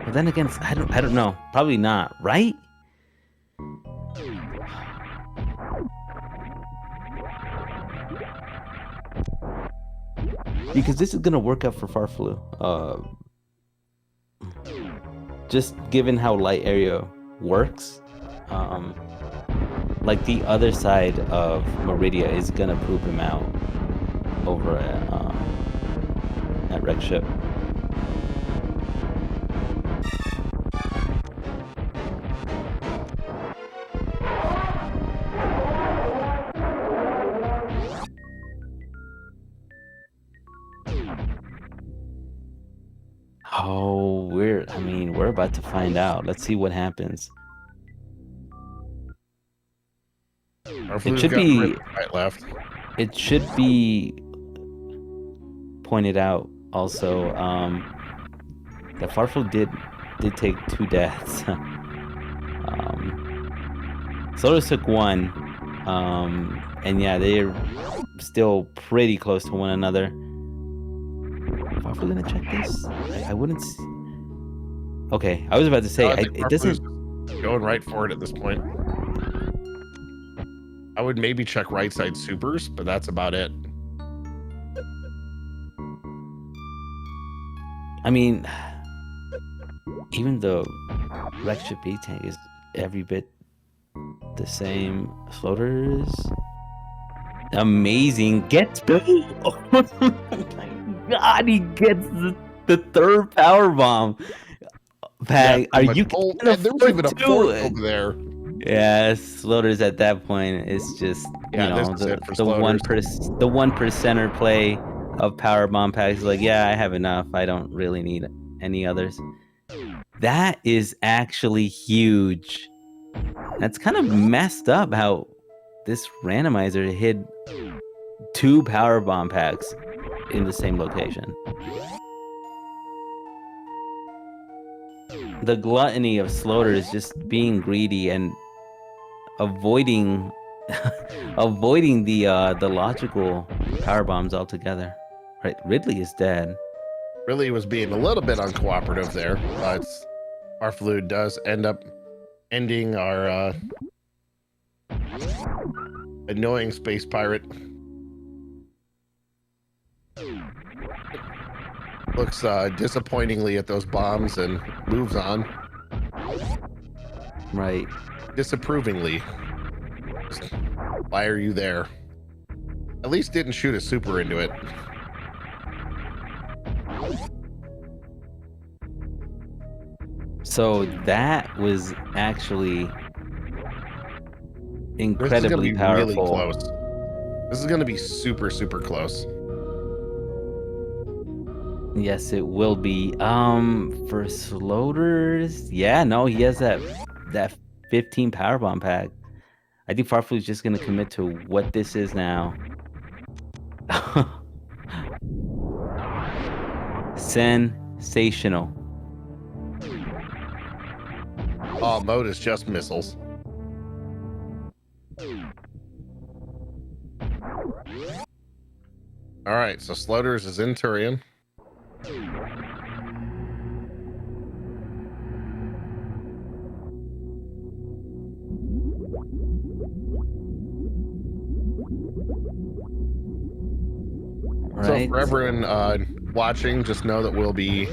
but then again, I don't know. Probably not, right? Because this is gonna work out for farfelu. Just given how light area works, like the other side of Meridia is gonna poop him out over at Rex ship. Oh, we're about to find out. Let's see what happens. It
Farfelu's
should
got
be
right left.
it should be pointed out also that Farfel did take 2 deaths. Sloaters took 1. And yeah, they're still pretty close to one another. Farfel gonna check this? I wouldn't. Okay, I was about to say
No, I think
it
Farfelu's
doesn't.
just going right for it at this point. I would maybe check right side supers, but that's about it.
I mean, even the Rex Ship B tank is every bit the same. Floaters, amazing. Gets oh my god, he gets the 3rd power bomb. Pag,
Yeah,
are you
and there was even a 4th over there.
Yeah, Sloaters at that point is just
This is it for
the
Sloaters.
the 1%er play of power bomb packs is like, yeah, I have enough. I don't really need any others. That is actually huge. That's kind of messed up how this randomizer hid 2 power bomb packs in the same location. The gluttony of Sloaters just being greedy and avoiding the logical power bombs altogether. Right, Ridley is dead.
Ridley was being a little bit uncooperative there, but Farfelu does end up ending our annoying space pirate. Looks disappointingly at those bombs and moves on.
Right.
Disapprovingly. Why are you there? At least didn't shoot a super into it.
So that was actually incredibly powerful.
Really close. This is going to be super, super close.
Yes, it will be. For Sloaters, yeah, no, he has that 15 powerbomb pack. I think Farfelu's just gonna commit to what this is now. Sensational.
Oh, mode is just missiles. All right, so Sloaters is in Turian.
Right.
So for everyone watching, just know that we'll be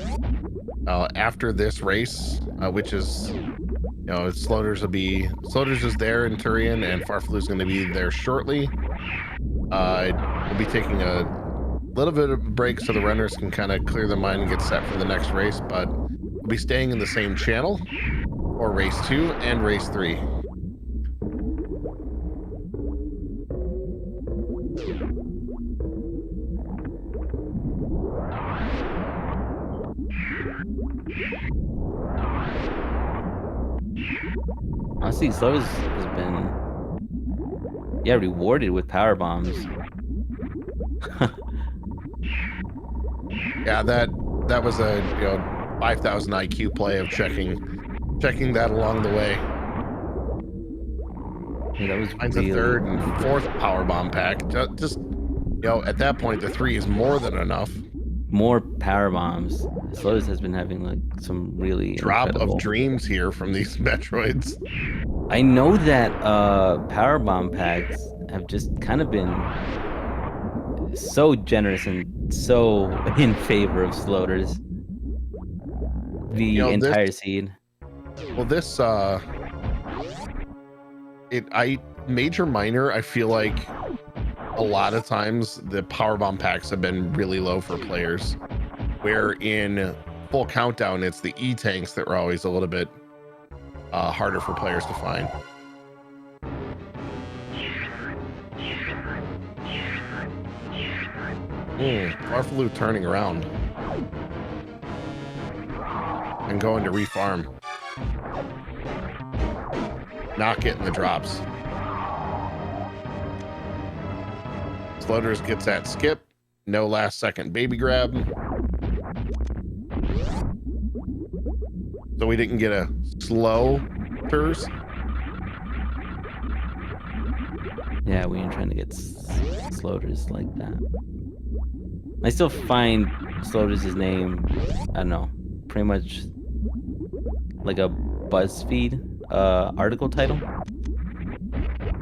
after this race, which is, Sloaters is there in Turian, and Farfelu's going to be there shortly. We'll be taking a little bit of a break so the runners can kind of clear their mind and get set for the next race, but we'll be staying in the same channel for race 2 and race 3.
Honestly, Sloaters has been rewarded with power bombs.
Yeah, that was a 5,000 IQ play of checking that along the way.
Yeah, that was
Finds a 3rd and 4th power bomb pack. Just at that point, the 3 is more than enough.
More power bombs. Sloaters has been having like some really
drop
incredible
of dreams here from these Metroids.
I know that power bomb packs have just kind of been so generous and so in favor of Sloaters. The entire seed.
Well, this major minor, I feel like a lot of times the powerbomb packs have been really low for players, where in full countdown it's the E-tanks that were always a little bit harder for players to find. Farfelu turning around. and going to refarm. Not getting the drops. Sloaters gets that skip. No last second baby grab. So we didn't get a slow tours.
Yeah, we ain't trying to get sloaters like that. I still find sloaters' name, I don't know, pretty much like a BuzzFeed article title.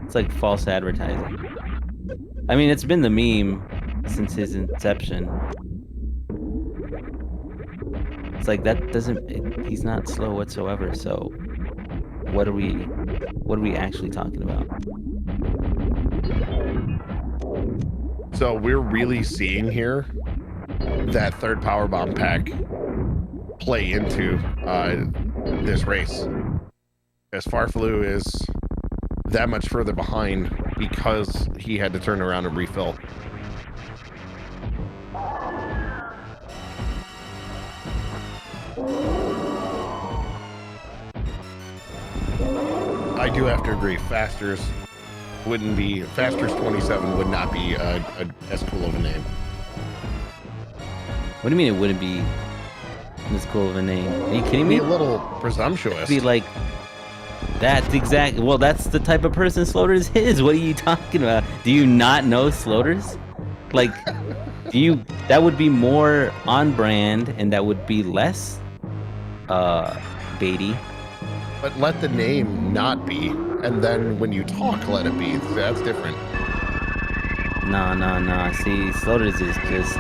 It's like false advertising. I mean, it's been the meme since his inception. It's like that doesn't. He's not slow whatsoever. So, what are we actually talking about?
So we're really seeing here that third power bomb pack play into this race, as farfelu is that much further behind because he had to turn around and refill. I do have to agree, Faster's 27 would not be as cool of a name.
What do you mean it wouldn't be as cool of a name? Are you kidding me?
Be a little presumptuous.
It'd be like, that's exactly, well, that's the type of person Sloaters is. What are you talking about? Do you not know Sloaters? Like, that would be more on brand and that would be less baity.
But let the name not be, and then when you talk, let it be. That's different.
Nah. See, Sloaters is just,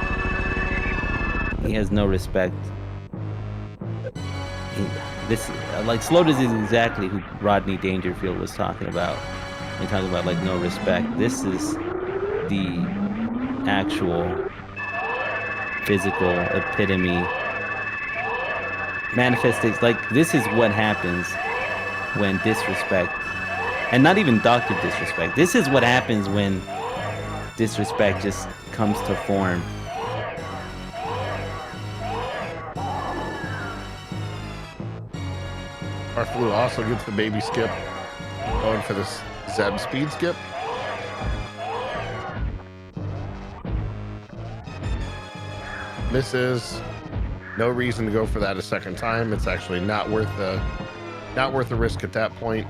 he has no respect. Sloaters is exactly who Rodney Dangerfield was talking about. He talking about like no respect. This is the actual physical epitome. Manifestates, like, this is what happens when disrespect, and not even Dr. Disrespect, this is what happens when disrespect just comes to form.
farfelu also gets the baby skip, going for this Zeb speed skip. Misses. No reason to go for that a second time. It's actually not worth the risk at that point.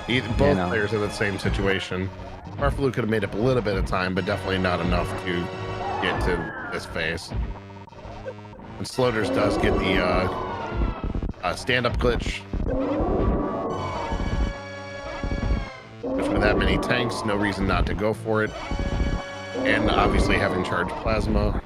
Both players are in the same situation. farfelu could have made up a little bit of time, but definitely not enough to get to this phase. And Sloaters does get the stand-up glitch. Which with that many tanks, no reason not to go for it. And obviously having charged plasma.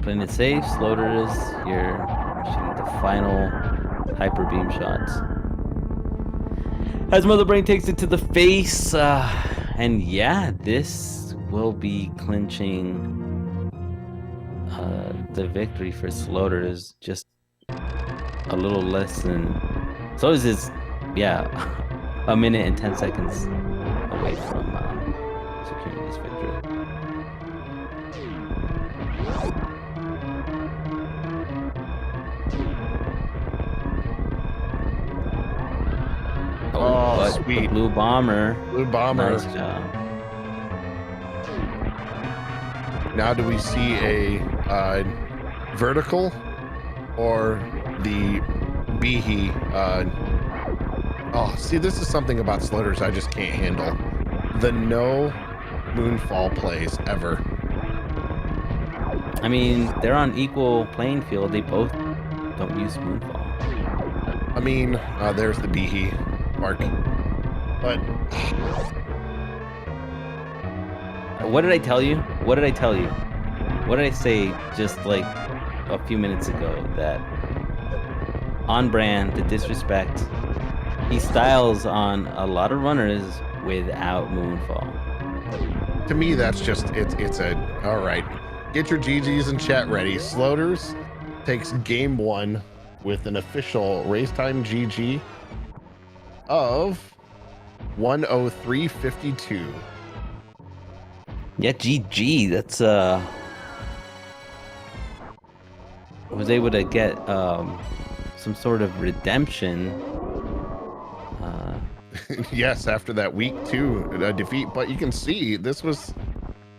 Playing it safe, Sloaters, you're shooting the final hyper beam shots. As Mother Brain takes it to the face, and yeah, this will be clinching the victory for Sloaters. Just a little less than. Sloaters is, yeah, a minute and 10 seconds away from securing this victory.
Oh, sweet.
Blue Bomber.
Blue Bomber.
Nice job.
Now do we see a vertical or the Behe? Oh, see, this is something about Sloaters I just can't handle. The no moonfall plays ever.
I mean, they're on equal playing field. They both don't use moonfall.
I mean, there's the Behe mark. But
what did I tell you? What did I tell you? What did I say just like a few minutes ago? That on brand, the disrespect. He styles on a lot of runners without moonfall.
To me, that's just it's a all right. Get your GGs and chat ready. Sloaters takes game one with an official race time GG of 103.52.
Yeah, GG. That's I was able to get some sort of redemption.
Yes, after that week 2 defeat, but you can see this was,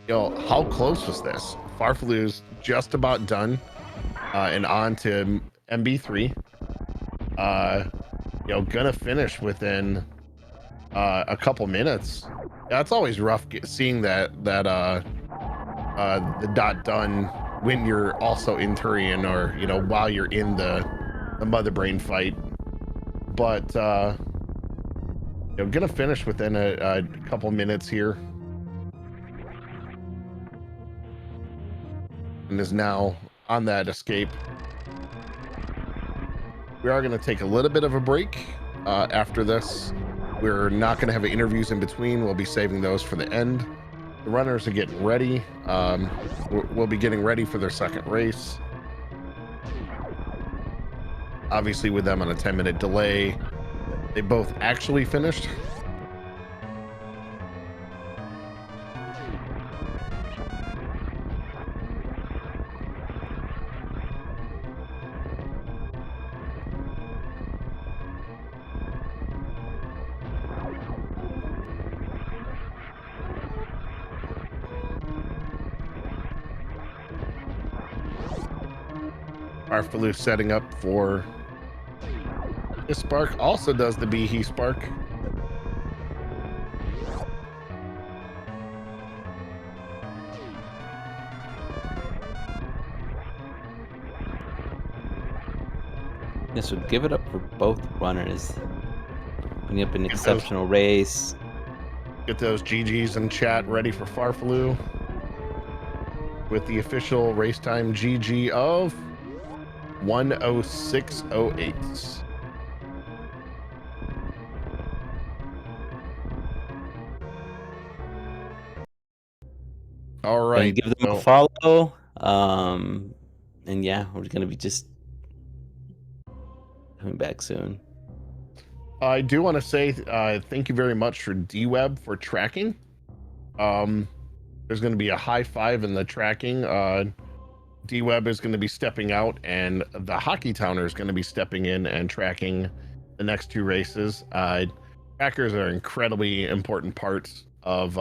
how close was this? Farfelu's just about done, and on to MB3. Gonna finish within a couple minutes. Yeah, it's always rough seeing that the dot done when you're also in Turian, or while you're in the mother brain fight. But gonna finish within a couple minutes here, and is now on that escape. We are going to take a little bit of a break after this. We're not going to have interviews in between. We'll be saving those for the end. The runners are getting ready. We'll be getting ready for their second race. Obviously, with them on a 10-minute delay, they both actually finished. Farfelu setting up for this spark, also does the Behe spark.
This would give it up for both runners. Putting up an exceptional race.
Get those GGs in chat ready for Farfelu with the official race time GG of 106.08. All right,
give them a follow. And yeah, we're gonna be just coming back soon.
I do want to say thank you very much for DWeb for tracking. There's going to be a high five in the tracking. DWeb is going to be stepping out, and the Hockey Towner is going to be stepping in and tracking the next 2 races. Trackers are incredibly important parts of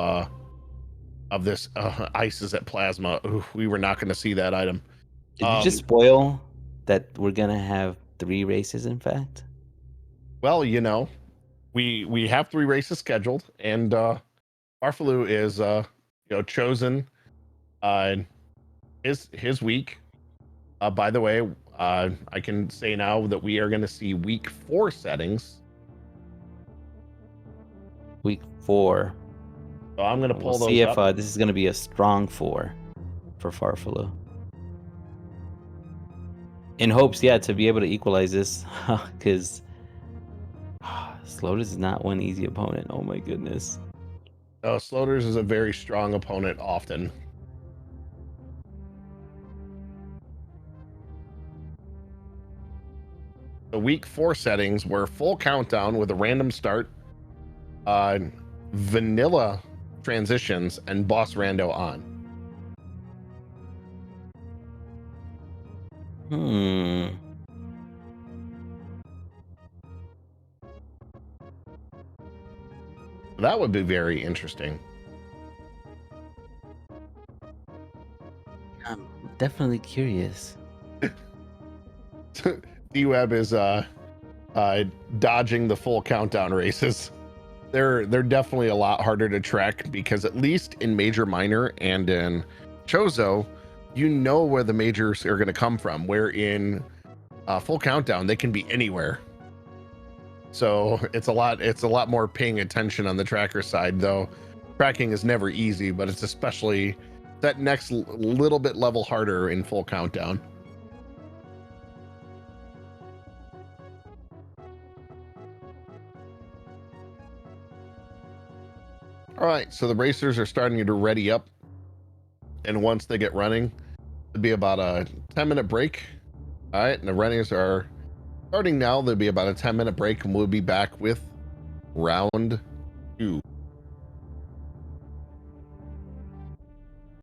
this. Ice is at Plasma. Ooh, we were not going to see that item.
Did you just spoil that we're gonna have 3 races? In fact,
well, we have 3 races scheduled, and Farfelu is chosen his week. By the way, I can say now that we are going to see week 4 settings.
Week 4.
So I'm going to pull those
see
up.
if this is going to be a strong 4 for Farfelu. In hopes, to be able to equalize this, because Sloaters is not one easy opponent. Oh my goodness.
No, Sloaters is a very strong opponent often. The week 4 settings were full countdown with a random start, vanilla transitions, and boss rando on. That would be very interesting.
I'm definitely curious.
DWeb is dodging the full countdown races. They're definitely a lot harder to track, because at least in Major, Minor, and in Chozo, where the majors are going to come from. Where in full countdown, they can be anywhere. So it's a lot more paying attention on the tracker side, though. Tracking is never easy, but it's especially that next little bit level harder in full countdown. All right, so the racers are starting to ready up, and once they get running, it'll be about a 10-minute break. All right, and the runners are Starting now, there'll be about a 10-minute break, and we'll be back with round 2.